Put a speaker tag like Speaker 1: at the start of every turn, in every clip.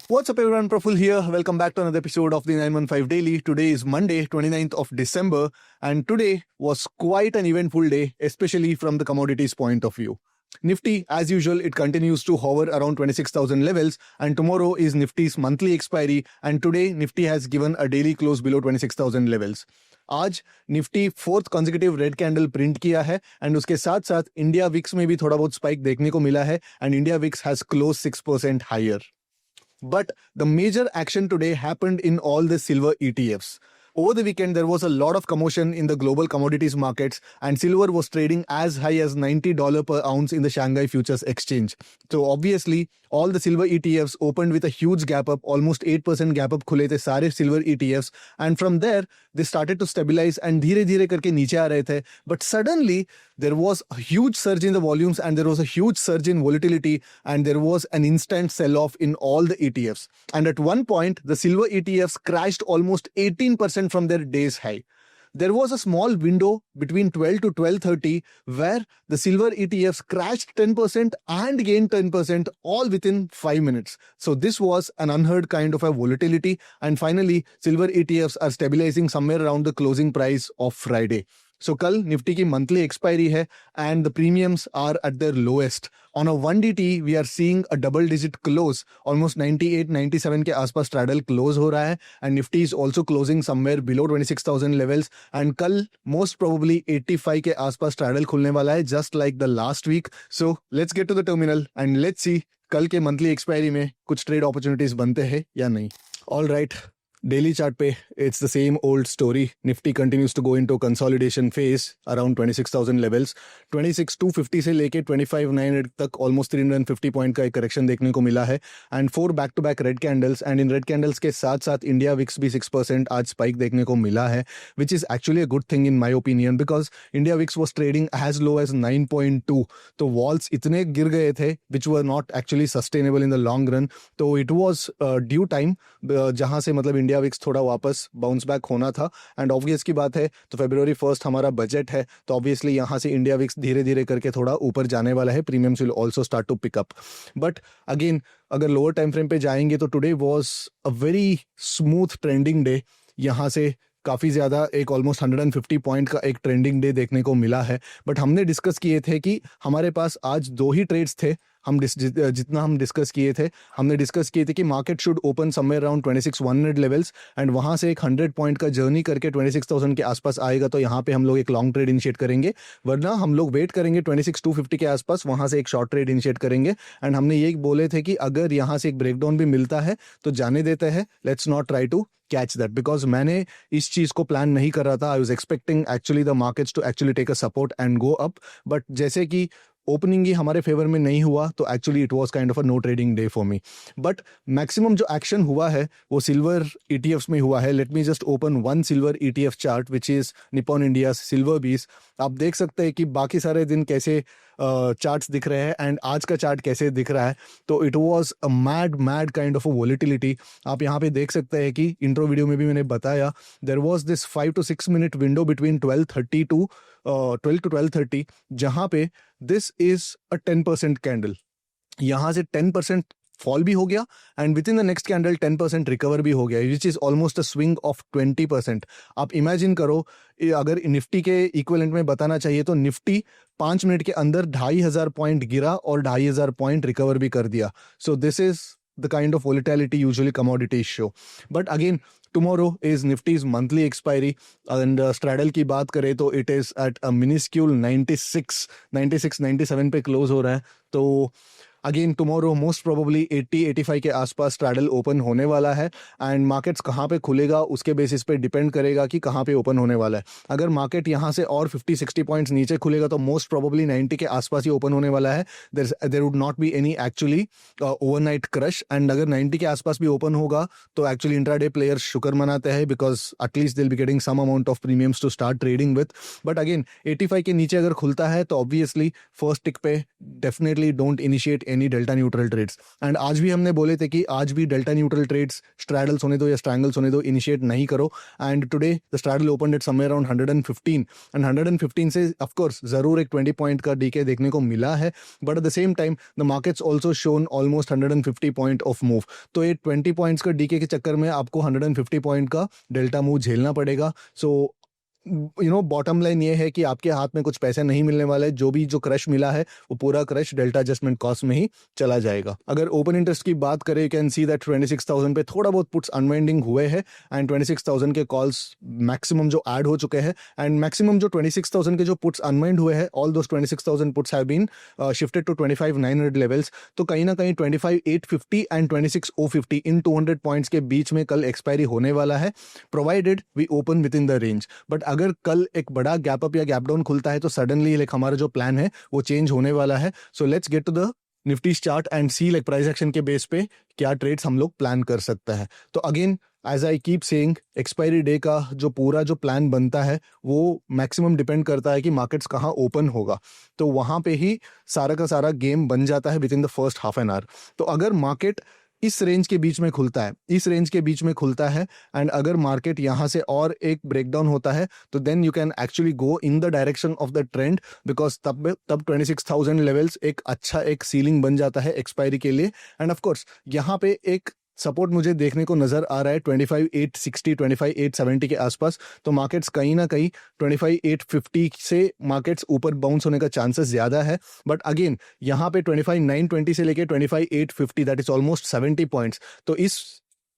Speaker 1: What's up everyone, Praful here. Welcome back to another episode of the 915 Daily. Today is Monday, 29th of December, and today was quite an eventful day, especially from the commodities point of view. Nifty, as usual, it continues to hover around 26,000 levels, and tomorrow is Nifty's monthly expiry, and today Nifty has given a daily close below 26,000 levels. आज Nifty fourth consecutive red candle print किया है and उसके साथ साथ India VIX में भी थोड़ा बहुत स्पाइक देखने को मिला है and India VIX has close 6% higher. But the major action today happened in all the silver ETFs. Over the weekend, there was a lot of commotion in the global commodities markets, and silver was trading as high as $90 per ounce in the Shanghai Futures Exchange. So obviously, all the silver ETFs opened with a huge gap up, almost 8% gap up khule the सारे silver ETFs, and from there they started to stabilize and धीरे धीरे करके नीचे आ रहे थे. But suddenly there was a huge surge in the volumes and there was a huge surge in volatility and there was an instant sell-off in all the ETFs. And at one point, the silver ETFs crashed almost 18% from their day's high. There was a small window between 12 to 12:30 where the silver ETFs crashed 10% and gained 10% all within 5 minutes. So this was an unheard kind of a volatility, and finally silver ETFs are stabilizing somewhere around the closing price of Friday. So कल Nifty की monthly expiry है and the premiums are at their lowest. On a 1DT we are seeing a double digit close, almost 98 97 के आसपास straddle close हो रहा है and Nifty is also closing somewhere below 26,000 levels and कल most probably 85 के आसपास straddle खुलने वाला है just like the last week. So let's get to the terminal and let's see कल के मंथली एक्सपायरी में कुछ ट्रेड अपॉर्चुनिटीज बनते हैं या नहीं. All right. Daily chart पे it's the same old story. Nifty continues to go into consolidation phase around 26,000 levels. 26,250 से लेके 25,900 तक almost 350 पॉइंट का एक करेक्शन देखने को मिला है and 4 back to back red candles and in red candles के साथ साथ India VIX भी 6% आज स्पाइक देखने को मिला है, which is actually a good thing in my opinion because India VIX was trading as low as 9.2. तो वॉल्स इतने गिर गए थे which were not actually sustainable in the long run. तो it was due time जहाँ से मतलब India VIX थोड़ा वापस बाउंस बैक होना था एंड ऑब्वियस की बात है तो February 1st हमारा बजट है तो ऑब्वियसली यहाँ से इंडिया विक्स धीरे धीरे करके थोड़ा ऊपर जाने वाला है. Premiums will also start to pick up but again अगर लोअर टाइम फ्रेम पे जाएंगे तो today was a very smooth trending day. यहाँ से काफ़ी ज़्यादा एक ऑलमोस्ट 150 पॉइंट का एक ट्रेंडिंग डे देखने को मिला है. बट हमने डिस्कस किए थे कि हमारे पास आज 2 ही ट्रेड्स थे. जितना हम डिस्कस किए थे हमने डिस्कस किए थे कि market should open somewhere around 26,100 levels and वहाँ से एक 100 पॉइंट का जर्नी करके 26,000 के आसपास आएगा तो यहाँ पे हम लोग एक लॉन्ग ट्रेड इनिशिएट करेंगे, वरना हम लोग वेट करेंगे 26,250 के आसपास, वहाँ से एक शॉर्ट ट्रेड इनिशिएट करेंगे. एंड हमने ये बोले थे कि अगर यहाँ से एक ब्रेकडाउन भी मिलता है तो जाने देते हैं, let's not try to catch that because मैंने इस चीज़ को प्लान नहीं कर रहा था. I was expecting actually the markets to actually take a support and go up, but जैसे कि ओपनिंग ही हमारे फेवर में नहीं हुआ तो actually it was kind of a no trading day for me. But maximum जो एक्शन हुआ है वो सिल्वर ETFs में हुआ है. Let me just open one silver ETF chart which is Nippon India silver 20. आप देख सकते हैं कि बाकी सारे दिन कैसे चार्ट्स दिख रहे हैं एंड आज का चार्ट कैसे दिख रहा है. तो it was a mad kind of a volatility. आप यहाँ पे देख सकते हैं कि इंट्रो वीडियो में भी मैंने बताया there was this 5 to 6 minute window between 12:30 to 12:30 जहाँ पे दिस इज अ 10% कैंडल. यहाँ से 10% फॉल भी हो गया and with in the next candle 10% recover भी हो गया which is almost a swing of 20%. आप इमेजिन करो अगर निफ्टी के इक्विवेलेंट में बताना चाहिए तो निफ्टी 5 मिनट के अंदर 2,500 पॉइंट गिरा और 2,500 पॉइंट रिकवर भी कर दिया. So this is the kind of volatility usually commodities show. But again, tomorrow is Nifty's monthly expiry and straddle की बात करें तो it is at a minuscule 96-97 पे क्लोज हो रहा है. तो अगेन टुमारो मोस्ट प्रोबेबली 80-85 के आसपास स्ट्रैडल ओपन होने वाला है एंड मार्केट्स कहाँ पे खुलेगा उसके बेसिस पे डिपेंड करेगा कि कहाँ पे ओपन होने वाला है. अगर मार्केट यहाँ से और 50-60 पॉइंट्स नीचे खुलेगा तो मोस्ट प्रोबेबली 90 के आसपास ही ओपन होने वाला है. There would not be any actually overnight crash and अगर 90 के आसपास भी ओपन होगा तो एक्चुअली इंट्राडे प्लेयर्स शुक्र मनाते हैं because at least they will be getting some amount of premiums to start trading with. But again 85 के नीचे अगर खुलता है तो ऑब्वियसली फर्स्ट टिक पे definitely don't initiate any delta neutral trades. And आज भी हमने बोले थे कि आज भी डेल्टा न्यूट्रल ट्रेड्स, स्ट्रैडल्स होने दो या स्ट्रैंगल्स होने दो, इनिशिएट नहीं करो। And today the straddle opened eight somewhere around 115, and 115 से ऑफ कोर्स जरूर एक 20 पॉइंट का डीके देखने को मिला है, but at the same time the markets also shown almost 150 point of move. तो ये 20 पॉइंट्स का डीके के चक्कर में आपको 150 पॉइंट का डेल्टा मूव झेलना पड़ेगा। सो बॉटम लाइन ये है कि आपके हाथ में कुछ पैसे नहीं मिलने वाले। जो भी जो क्रश मिला है वो पूरा क्रश डेल्टा एडजस्टमेंट कॉस्ट में ही चला जाएगा। अगर ओपन इंटरेस्ट की बात करें, यू कैन सी दैट 26,000 पे थोड़ा बहुत पुट्स अनवाइंडिंग हुए हैं एंड 26,000 के कॉल्स मैक्सिमम जो ऐड हो चुके हैं, एंड मैक्सिमम जो 26,000 के जो पुट्स अनवाइंड हुए हैं, all those 26,000 puts have been shifted to 25,900 levels. तो कहीं ना कहीं 25,850 एंड 26,050 इन 200 पॉइंट्स के बीच में कल एक्सपायरी होने वाला है, provided we open within the range. But अगर कल एक बड़ा गैप अप या गैप डाउन खुलता है तो सडनली लाइक हमारा जो प्लान है वो चेंज होने वाला है। So let's get to the Nifty chart and see like price action के बेस पे क्या ट्रेड्स हम लोग प्लान कर सकते हैं। तो again as I keep saying, expiry day का जो पूरा जो प्लान बनता है वो मैक्सिमम डिपेंड करता है कि मार्केट्स कहाँ ओपन होगा, तो वहाँ पे ही सारा का सारा गेम बन जाता है with in the first half an hour. तो अगर मार्केट इस रेंज के बीच में खुलता है, इस रेंज के बीच में खुलता है, एंड अगर मार्केट यहाँ से और एक ब्रेकडाउन होता है तो then you can actually go in the direction of the trend, because तब 26,000 लेवल्स एक अच्छा एक सीलिंग बन जाता है एक्सपायरी के लिए। एंड ऑफ कोर्स यहाँ पे एक सपोर्ट मुझे देखने को नजर आ रहा है 25,860 25,870 के आसपास। तो मार्केट्स कहीं ना कहीं 25,850 से मार्केट्स ऊपर बाउंस होने का चांसेस ज्यादा है। बट अगेन यहाँ पे 25,920 से लेके 25,850, दैट इज ऑलमोस्ट 70 पॉइंट्स। तो इस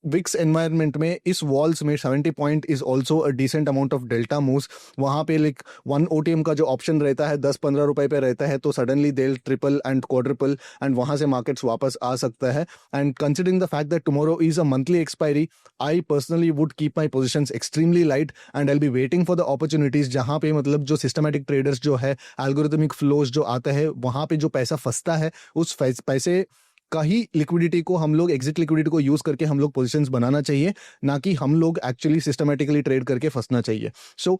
Speaker 1: विक्स एनवायरनमेंट में, इस वॉल्स में 70 point is also a decent amount of delta moves. वहाँ पे लाइक 1 OTM का जो ऑप्शन रहता है 10-15 रुपए पे रहता है, तो suddenly they triple and quadruple and वहाँ से मार्केट्स वापस आ सकता है। And considering the fact that tomorrow is a monthly expiry, I personally would keep my positions extremely light and I will be waiting for the opportunities जहाँ पे मतलब जो systematic traders जो है, एल्गोरिथमिक फ्लोज जो आते हैं, वहाँ पे जो पैसा फंसता है उस पैसे का ही लिक्विडिटी को हम लोग, एग्जिट लिक्विडिटी को यूज करके हम लोग पोजीशंस बनाना चाहिए, ना कि हम लोग एक्चुअली सिस्टमैटिकली ट्रेड करके फंसना चाहिए। सो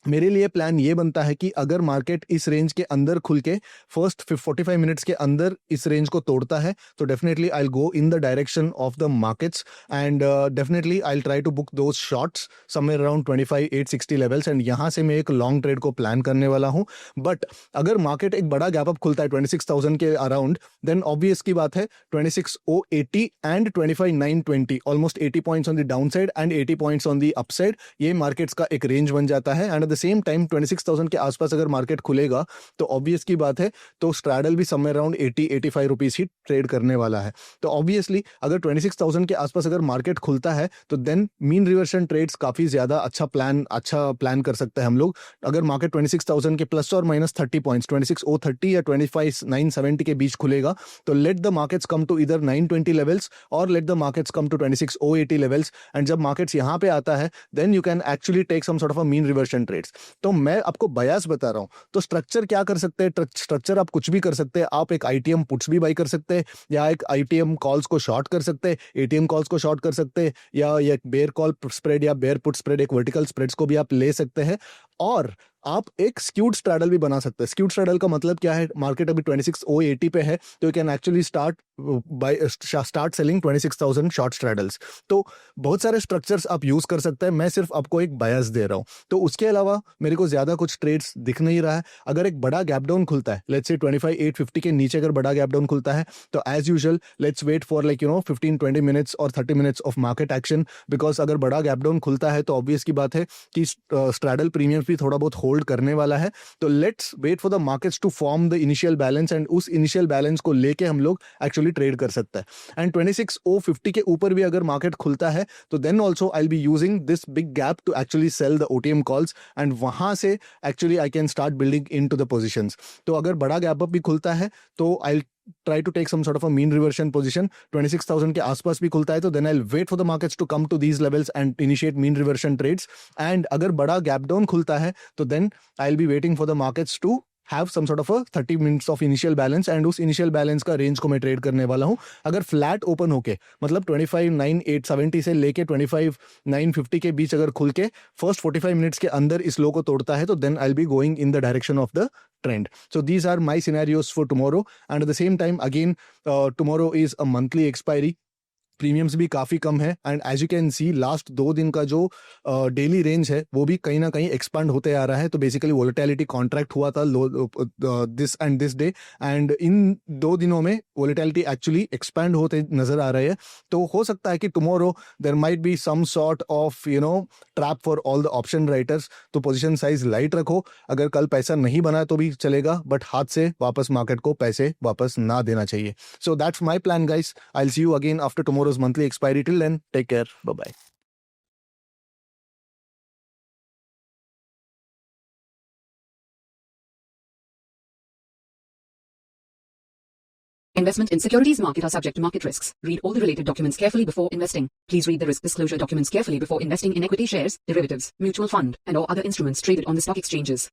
Speaker 1: मेरे लिए प्लान ये बनता है कि अगर मार्केट इस रेंज के अंदर खुल के फर्स्ट 45 मिनट्स के अंदर इस रेंज को तोड़ता है तो definitely I will go in the direction of the markets and definitely I will try to book those shorts somewhere around 25,860 levels and यहाँ से मैं एक लॉन्ग ट्रेड को प्लान करने वाला हूँ। बट अगर मार्केट एक बड़ा गैप अप खुलता है 26,000 के अराउंड, देन ऑब्वियस की बात है 26,080 and 25,920, almost 80 points on the down side and 80 points on the upside, ये मार्केट्स का एक रेंज बन जाता है। एंड द सेम टाइम 26,000 के आसपास अगर मार्केट खुलेगा तो ऑब्वियस की बात है तो स्ट्रैडल भी समवेयर अराउंड 80-85 रुपीस ही ट्रेड करने वाला है। तो ऑब्वियसली अगर 26,000 के आसपास अगर मार्केट खुलता है तो देन मीन रिवर्सन ट्रेड्स काफी ज्यादा अच्छा प्लान कर सकते हैं हम लोग। अगर मार्केट 26,000 के प्लस और माइनस 30 पॉइंट्स 26,030 या 25,970 के बीच खुलेगा तो let the markets come to इधर 920 लेवल्स और let the markets come to 26,080 levels. And जब मार्केट्स यहाँ पे आता है then you can actually take some sort of a mean reversion trades. तो मैं आपको बयास बता रहा हूं, तो स्ट्रक्चर क्या कर सकते हैं, स्ट्रक्चर आप कुछ भी कर सकते हैं। आप एक आईटीएम पुट्स भी बाई कर सकते हैं या एक आईटीएम कॉल्स को शॉर्ट कर सकते हैं, एटीएम कॉल्स को शॉर्ट कर सकते हैं, या एक बेयर कॉल स्प्रेड या बेयर पुट स्प्रेड, एक वर्टिकल स्प्रेड्स को भी आप ले सकते हैं। और आप एक स्क्यूड स्ट्रैडल भी बना सकते हैं। स्क्यूड स्ट्रैडल का मतलब क्या है, मार्केट अभी 26,080 पे है तो you can actually start selling 26,000 short straddles. तो बहुत सारे स्ट्रक्चर्स आप यूज कर सकते हैं, मैं सिर्फ आपको एक बायस दे रहा हूं। तो उसके अलावा मेरे को ज्यादा कुछ ट्रेड्स दिख नहीं रहा है। अगर एक बड़ा गैप डाउन खुलता है, लेट्स से 25,850 के नीचे अगर बड़ा गैप डाउन खुलता है तो as usual let's wait for 15-20 minutes और 30 minutes of market action, because अगर बड़ा गैप डाउन खुलता है तो ऑब्वियस की बात है कि स्ट्रैडल प्रीमियम भी थोड़ा बहुत होल्ड करने वाला है। तो let's wait for the markets to form the initial balance and उस इनिशियल बैलेंस को लेके हम लोग एक्चुअली ट्रेड कर सकते हैं। एंड 26,050 के ऊपर भी अगर मार्केट खुलता है तो then also I will be using this big gap to actually sell the OTM calls and वहां से actually I can start building into the positions. तो अगर बड़ा गैप अप भी खुलता है तो आई try to take some sort of a mean reversion position। 26,000 के आसपास भी खुलता है तो then I'll wait for the markets to come to these levels and initiate mean reversion trades। and अगर बड़ा gap down खुलता है तो then I'll be waiting for the markets to have some sort of a 30 minutes of initial balance and उस initial balance का range को मैं trade करने वाला हूँ. अगर फ्लैट ओपन होके मतलब 25,9,870 से लेके 25,950 के बीच अगर खुल के फर्स्ट 45 मिनट्स के अंदर इस लो को तोड़ता है तो then I will be going in the direction of the trend. So these are my scenarios for tomorrow, and at the same time again tomorrow is a monthly expiry. Premiums भी काफ़ी कम है and as you can see last 2 दिन का जो daily range है वो भी कहीं ना कहीं एक्सपांड होते आ रहा है. तो बेसिकली वोलेटिलिटी कॉन्ट्रैक्ट हुआ था this and this day and in 2 दिनों में वोलेटिलिटी एक्चुअली एक्सपैंड होते नजर आ रहे हैं. तो हो सकता है कि tomorrow there might be some sort of trap for all the option writers. तो पोजीशन साइज लाइट रखो. अगर कल पैसा नहीं बना तो भी चलेगा बट हाथ से वापस मार्केट को पैसे वापस ना देना चाहिए. So that's my plan guys. I will see you again after tomorrow's monthly expiry. Till then, take care. Bye bye.
Speaker 2: Investment in securities market are subject to market risks. Read all the related documents carefully before investing. Please read the risk disclosure documents carefully before investing in equity shares, derivatives, mutual fund, and or other instruments traded on the stock exchanges.